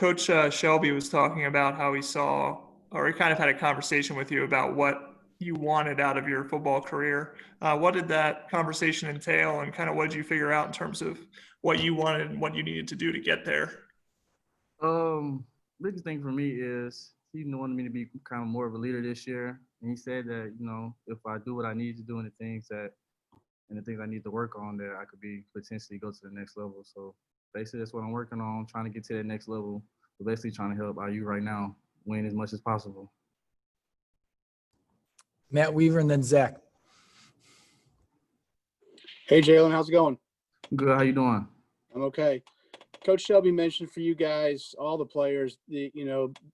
Coach Shelby was talking about how he saw, or he kind of had a conversation with you about what you wanted out of your football career. What did that conversation entail, and kind of what did you figure out in terms of what you wanted and what you needed to do to get there? Biggest thing for me is he wanted me to be kind of more of a leader this year, and he said that if I do what I need to do and the things I need to work on, that I could be potentially go to the next level. So basically, that's what I'm working on, trying to get to that next level. But basically, trying to help IU right now win as much as possible. Matt Weaver and then Zach. Hey, Jaylin, how's it going? Good. How you doing? I'm okay. Coach Shelby mentioned for you guys, all the players, I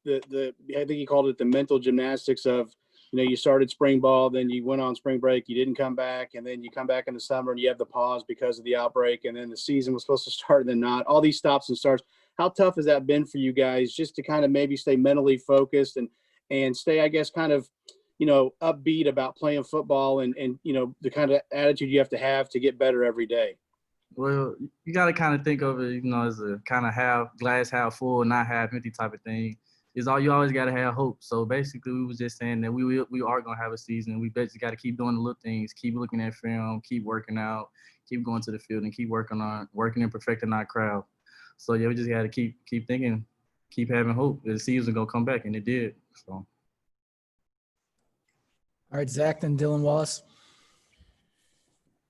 think he called it the mental gymnastics of, you started spring ball, then you went on spring break, you didn't come back, and then you come back in the summer and you have the pause because of the outbreak, and then the season was supposed to start and then not. All these stops and starts. How tough has that been for you guys just to kind of maybe stay mentally focused and stay, I guess, kind of, upbeat about playing football and the kind of attitude you have to get better every day? Well, you got to kind of think of it, as a kind of glass half full, not half empty type of thing. You always got to have hope. So basically, we was just saying that we are gonna have a season. We basically got to keep doing the little things, keep looking at film, keep working out, keep going to the field, and keep working and perfecting our craft. So yeah, we just got to keep thinking, keep having hope that the season gonna come back, and it did. So. All right, Zach, then Dylan Wallace.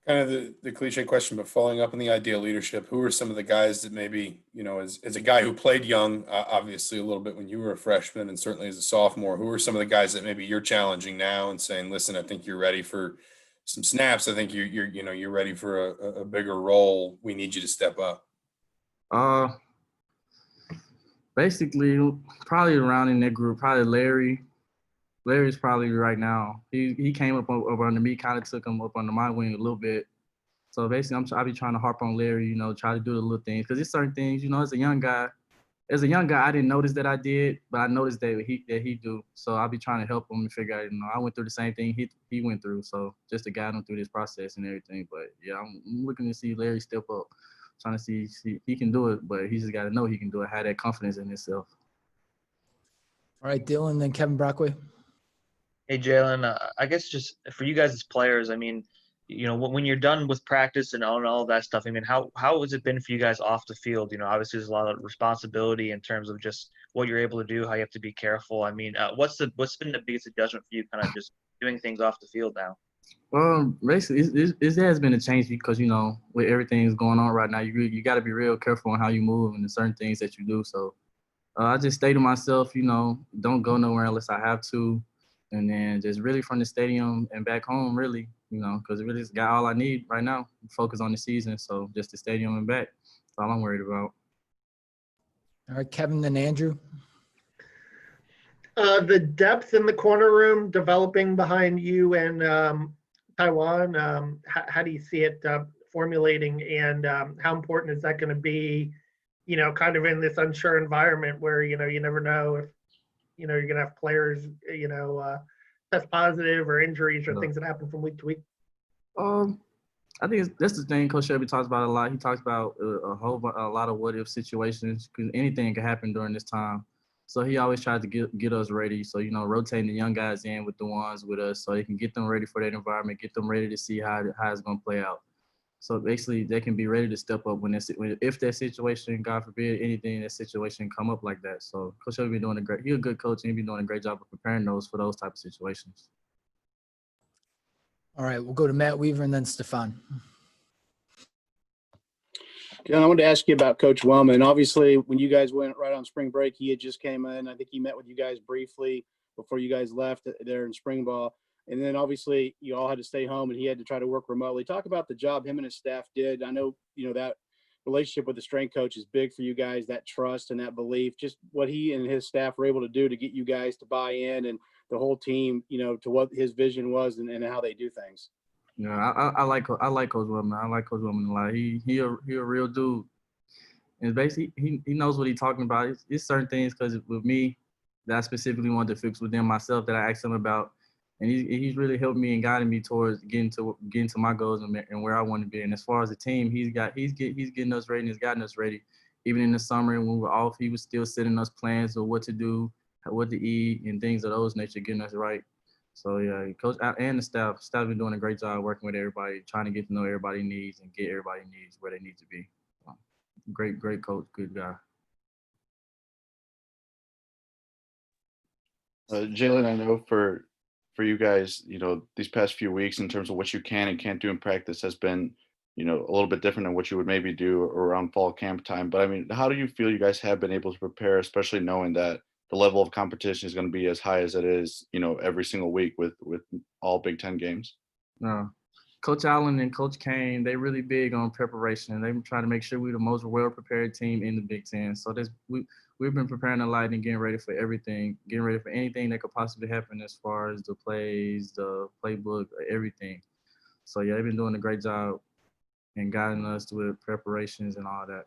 Kind of the cliche question, but following up on the idea of leadership, who are some of the guys that maybe, as a guy who played young, obviously a little bit when you were a freshman and certainly as a sophomore, who are some of the guys that maybe you're challenging now and saying, listen, I think you're ready for some snaps. I think you're ready for a bigger role. We need you to step up. Basically, probably around in that group, probably Larry. Larry's probably right now. He came up over under me, kind of took him up under my wing a little bit. So basically, I'll be trying to harp on Larry, try to do the little things. Because there's certain things, as a young guy, I didn't notice that I did, but I noticed that he do. So I'll be trying to help him and figure out, I went through the same thing he went through. So just to guide him through this process and everything. But yeah, I'm looking to see Larry step up, trying to see he can do it, but he just got to know he can do it, have that confidence in himself. All right, Dylan, then Kevin Brockway. Hey, Jaylin, I guess just for you guys as players, I mean, when you're done with practice and all that stuff, I mean, how has it been for you guys off the field? Obviously there's a lot of responsibility in terms of just what you're able to do, how you have to be careful. I mean, what's been the biggest adjustment for you kind of just doing things off the field now? Basically, it has been a change because, with everything that's going on right now, you got to be real careful on how you move and the certain things that you do. So I just stay to myself, don't go nowhere unless I have to. And then just really from the stadium and back home, really, because it really got all I need right now. Focus on the season. So just the stadium and back. That's all I'm worried about. All right, Kevin, then Andrew. The depth in the corner room developing behind you and Taiwan, how do you see it formulating, and how important is that going to be, kind of in this unsure environment where, you never know if, you're going to have players, test positive or injuries or things that happen from week to week? I think that's the thing Coach Shelby talks about a lot. He talks about a lot of what-if situations because anything can happen during this time. So he always tries to get us ready. So, rotating the young guys in with the ones with us so he can get them ready for that environment, get them ready to see how it's going to play out. So basically, they can be ready to step up if that situation, God forbid, anything, that situation come up like that. So Coach Shelby been doing he's a good coach and he's been doing a great job of preparing for those type of situations. All right, we'll go to Matt Weaver and then Stefan. John, I wanted to ask you about Coach Wellman. Obviously, when you guys went right on spring break, he had just came in. I think he met with you guys briefly before you guys left there in spring ball. And then obviously you all had to stay home and he had to try to work remotely. Talk about the job him and his staff did. I know, that relationship with the strength coach is big for you guys, that trust and that belief, just what he and his staff were able to do to get you guys to buy in and the whole team, to what his vision was and how they do things. Yeah, I like Coach Wellman. I like Coach Wellman a lot. He a real dude. And basically he knows what he's talking about. It's certain things because with me that I specifically wanted to fix within myself that I asked him about. And he's really helped me and guided me towards getting to my goals and where I want to be. And as far as the team, he's getting us ready and he's gotten us ready. even in the summer when we were off, he was still sending us plans of what to do, what to eat, and things of those nature, getting us right. So yeah, coach and the staff been doing a great job working with everybody, trying to get to know everybody's needs and get everybody's needs where they need to be. So, great coach, good guy. Jaylin, I know for you guys, these past few weeks in terms of what you can and can't do in practice has been, a little bit different than what you would maybe do around fall camp time. But I mean, how do you feel you guys have been able to prepare, especially knowing that the level of competition is going to be as high as it is, every single week with all Big Ten games? Coach Allen and Coach Kane, they really big on preparation. They try to make sure we're the most well-prepared team in the Big Ten. So we've been preparing a lot and getting ready for everything, getting ready for anything that could possibly happen as far as the plays, the playbook, everything. So yeah, they've been doing a great job and guiding us with preparations and all that.